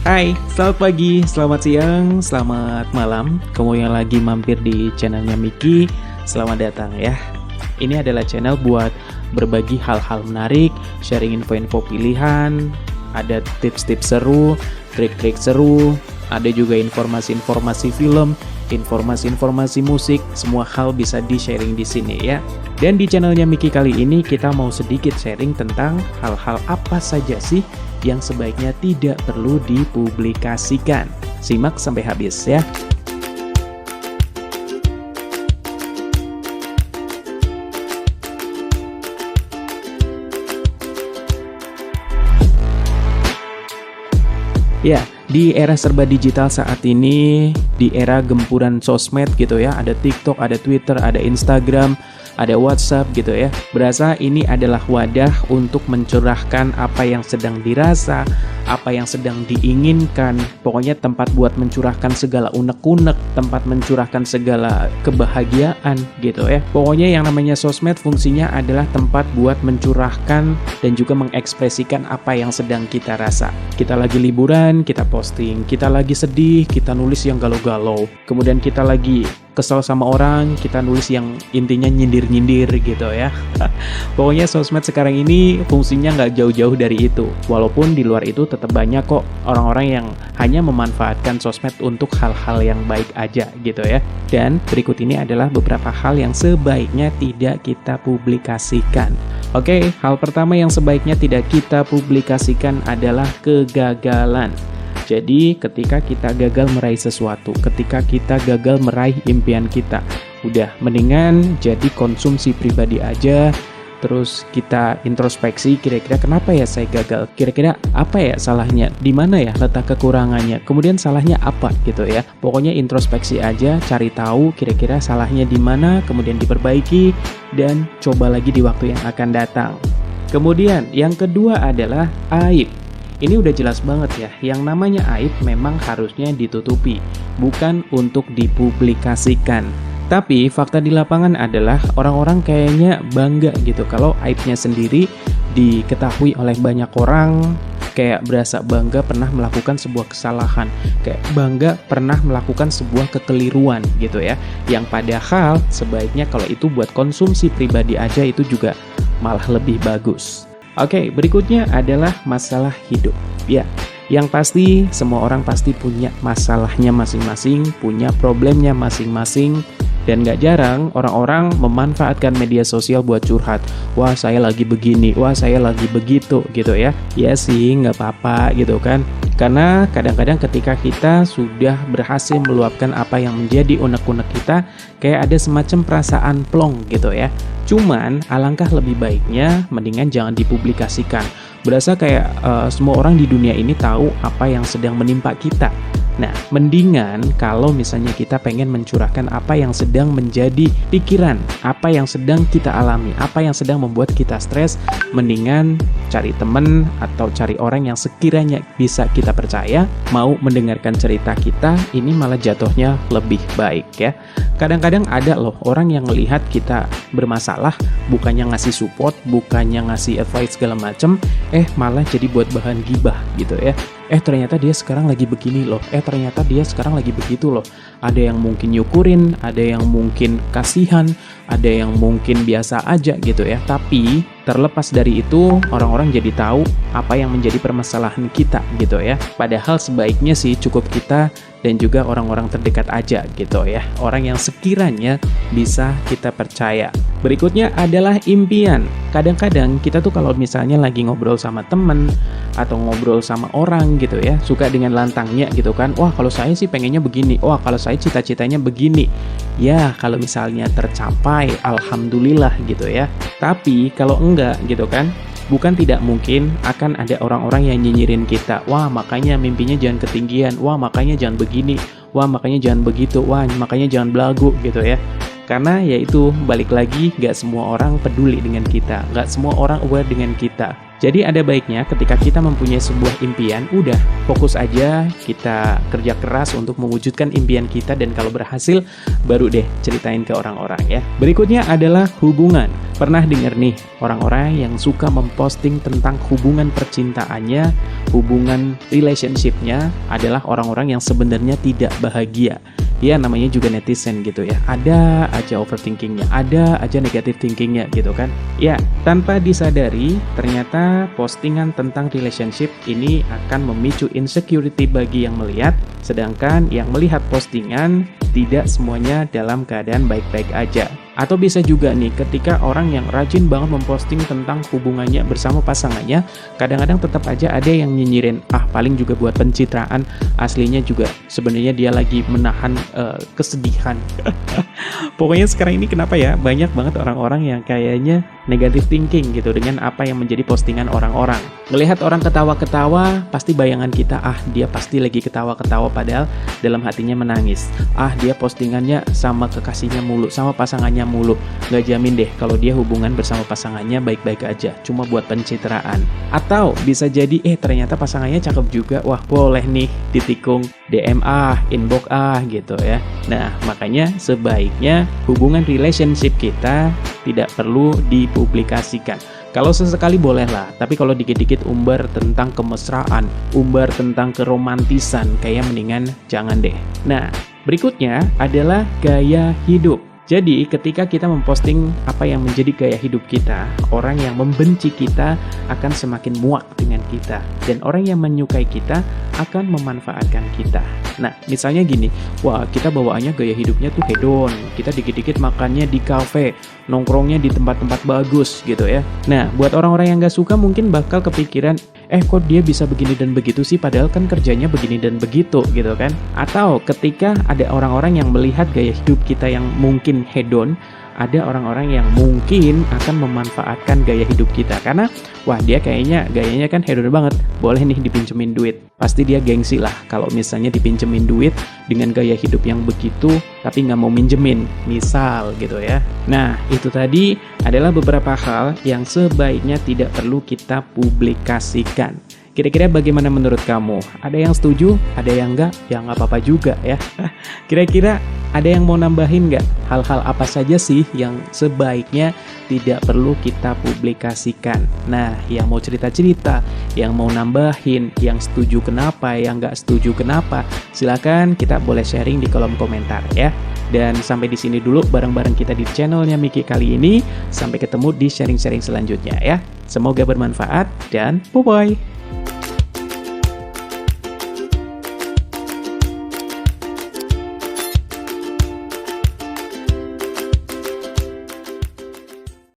Hai, selamat pagi, selamat siang, selamat malam. Kamu yang lagi mampir di channelnya Miki, selamat datang ya. Ini adalah channel buat berbagi hal-hal menarik, sharing info-info pilihan, ada tips-tips seru, trik-trik seru, ada juga informasi-informasi film, informasi-informasi musik, semua hal bisa di-sharing di sini ya. Dan di channelnya Miki kali ini kita mau sedikit sharing tentang hal-hal apa saja sih yang sebaiknya tidak perlu dipublikasikan. Simak sampai habis ya. Ya, di era serba digital saat ini, di era gempuran sosmed gitu ya, ada TikTok, ada Twitter, ada Instagram, ada WhatsApp gitu ya. Berasa ini adalah wadah untuk mencurahkan apa yang sedang dirasa, apa yang sedang diinginkan. Pokoknya tempat buat mencurahkan segala unek-unek, tempat mencurahkan segala kebahagiaan gitu ya. Pokoknya yang namanya sosmed fungsinya adalah tempat buat mencurahkan dan juga mengekspresikan apa yang sedang kita rasa. Kita lagi liburan, kita posting. Kita lagi sedih, kita nulis yang galau-galau. Kemudian kita lagi kesel sama orang, kita nulis yang intinya nyindir-nyindir gitu ya. Pokoknya sosmed sekarang ini fungsinya nggak jauh-jauh dari itu. Walaupun di luar itu tetap banyak kok orang-orang yang hanya memanfaatkan sosmed untuk hal-hal yang baik aja gitu ya. Dan berikut ini adalah beberapa hal yang sebaiknya tidak kita publikasikan. Oke, hal pertama yang sebaiknya tidak kita publikasikan adalah kegagalan. Jadi ketika kita gagal meraih sesuatu, ketika kita gagal meraih impian kita, udah mendingan jadi konsumsi pribadi aja, terus kita introspeksi kira-kira kenapa ya saya gagal, kira-kira apa ya salahnya, di mana ya letak kekurangannya, kemudian salahnya apa gitu ya. Pokoknya introspeksi aja, cari tahu kira-kira salahnya di mana, kemudian diperbaiki dan coba lagi di waktu yang akan datang. Kemudian yang kedua adalah aib. Ini udah jelas banget ya, yang namanya aib memang harusnya ditutupi, bukan untuk dipublikasikan. Tapi fakta di lapangan adalah orang-orang kayaknya bangga gitu kalau aibnya sendiri diketahui oleh banyak orang, kayak berasa bangga pernah melakukan sebuah kesalahan, kayak bangga pernah melakukan sebuah kekeliruan gitu ya, yang padahal sebaiknya kalau itu buat konsumsi pribadi aja itu juga malah lebih bagus. Oke, berikutnya adalah masalah hidup. Ya, yang pasti semua orang pasti punya masalahnya masing-masing, punya problemnya masing-masing. Dan gak jarang orang-orang memanfaatkan media sosial buat curhat. Wah, saya lagi begini, wah saya lagi begitu gitu ya. Ya sih, gak apa-apa gitu kan. Karena kadang-kadang ketika kita sudah berhasil meluapkan apa yang menjadi unek-unek kita, kayak ada semacam perasaan plong gitu ya. Cuman alangkah lebih baiknya mendingan jangan dipublikasikan. Berasa kayak semua orang di dunia ini tahu apa yang sedang menimpa kita. Nah, mendingan kalau misalnya kita pengen mencurahkan apa yang sedang menjadi pikiran, apa yang sedang kita alami, apa yang sedang membuat kita stres, mendingan cari temen atau cari orang yang sekiranya bisa kita percaya, mau mendengarkan cerita kita, ini malah jatuhnya lebih baik ya. Kadang-kadang ada loh orang yang melihat kita bermasalah, bukannya ngasih support, bukannya ngasih advice segala macem, malah jadi buat bahan gibah gitu ya. Ternyata dia sekarang lagi begini loh, ternyata dia sekarang lagi begitu loh. Ada yang mungkin nyukurin, ada yang mungkin kasihan, ada yang mungkin biasa aja gitu ya. Tapi terlepas dari itu, orang-orang jadi tahu apa yang menjadi permasalahan kita gitu ya. Padahal sebaiknya sih cukup kita dan juga orang-orang terdekat aja gitu ya. Orang yang sekiranya bisa kita percaya. Berikutnya adalah impian. Kadang-kadang kita tuh kalau misalnya lagi ngobrol sama temen atau ngobrol sama orang gitu ya, suka dengan lantangnya gitu kan. Wah, kalau saya sih pengennya begini. Wah, kalau saya cita-citanya begini. Ya, kalau misalnya tercapai, alhamdulillah gitu ya. Tapi kalau enggak gitu kan, bukan tidak mungkin akan ada orang-orang yang nyinyirin kita. Wah, makanya mimpinya jangan ketinggian. Wah, makanya jangan begini. Wah, makanya jangan begitu. Wah, makanya jangan belagu gitu ya. Karena yaitu balik lagi, gak semua orang peduli dengan kita, gak semua orang aware dengan kita. Jadi ada baiknya ketika kita mempunyai sebuah impian, udah fokus aja, kita kerja keras untuk mewujudkan impian kita, dan kalau berhasil baru deh ceritain ke orang-orang ya. Berikutnya adalah hubungan. Pernah dengar nih orang-orang yang suka memposting tentang hubungan percintaannya, hubungan relationship-nya adalah orang-orang yang sebenarnya tidak bahagia. Ya namanya juga netizen gitu ya, ada aja overthinkingnya, ada aja negative thinkingnya gitu kan. Ya tanpa disadari ternyata postingan tentang relationship ini akan memicu insecurity bagi yang melihat, sedangkan yang melihat postingan tidak semuanya dalam keadaan baik-baik aja. Atau bisa juga nih ketika orang yang rajin banget memposting tentang hubungannya bersama pasangannya, kadang-kadang tetap aja ada yang nyinyirin, paling juga buat pencitraan, aslinya juga sebenarnya dia lagi menahan kesedihan. Pokoknya sekarang ini kenapa ya banyak banget orang-orang yang kayaknya negative thinking gitu dengan apa yang menjadi postingan orang-orang. Ngelihat orang ketawa-ketawa, pasti bayangan kita, dia pasti lagi ketawa-ketawa, padahal dalam hatinya menangis. Dia postingannya sama kekasihnya mulu, sama pasangannya mulu. Nggak jamin deh kalau dia hubungan bersama pasangannya baik-baik aja, cuma buat pencitraan. Atau bisa jadi ternyata pasangannya cakep juga, wah boleh nih ditikung, DM inbox gitu ya. Nah makanya sebaiknya hubungan relationship kita tidak perlu dipublikasikan. Kalau sesekali bolehlah, tapi kalau dikit-dikit umbar tentang kemesraan, umbar tentang keromantisan, kayak mendingan jangan deh. Nah, berikutnya adalah gaya hidup. Jadi ketika kita memposting apa yang menjadi gaya hidup kita, orang yang membenci kita akan semakin muak dengan kita, dan orang yang menyukai kita akan memanfaatkan kita. Nah misalnya gini, kita bawaannya gaya hidupnya tuh hedon, kita dikit-dikit makannya di kafe, nongkrongnya di tempat-tempat bagus gitu ya. Nah buat orang-orang yang gak suka mungkin bakal kepikiran, kok dia bisa begini dan begitu sih, padahal kan kerjanya begini dan begitu gitu kan. Atau ketika ada orang-orang yang melihat gaya hidup kita yang mungkin hedon, ada orang-orang yang mungkin akan memanfaatkan gaya hidup kita karena dia kayaknya gayanya kan hedon banget, boleh nih dipinjemin duit. Pasti dia gengsi lah kalau misalnya dipinjemin duit dengan gaya hidup yang begitu tapi nggak mau minjemin, misal gitu ya. Nah itu tadi adalah beberapa hal yang sebaiknya tidak perlu kita publikasikan. Kira-kira bagaimana menurut kamu? Ada yang setuju? Ada yang enggak? Ya nggak apa-apa juga ya. Kira-kira ada yang mau nambahin nggak? Hal-hal apa saja sih yang sebaiknya tidak perlu kita publikasikan? Nah, yang mau cerita-cerita, yang mau nambahin, yang setuju kenapa, yang nggak setuju kenapa, silakan kita boleh sharing di kolom komentar ya. Dan sampai di sini dulu bareng-bareng kita di channelnya Miki kali ini. Sampai ketemu di sharing-sharing selanjutnya ya. Semoga bermanfaat dan bye-bye.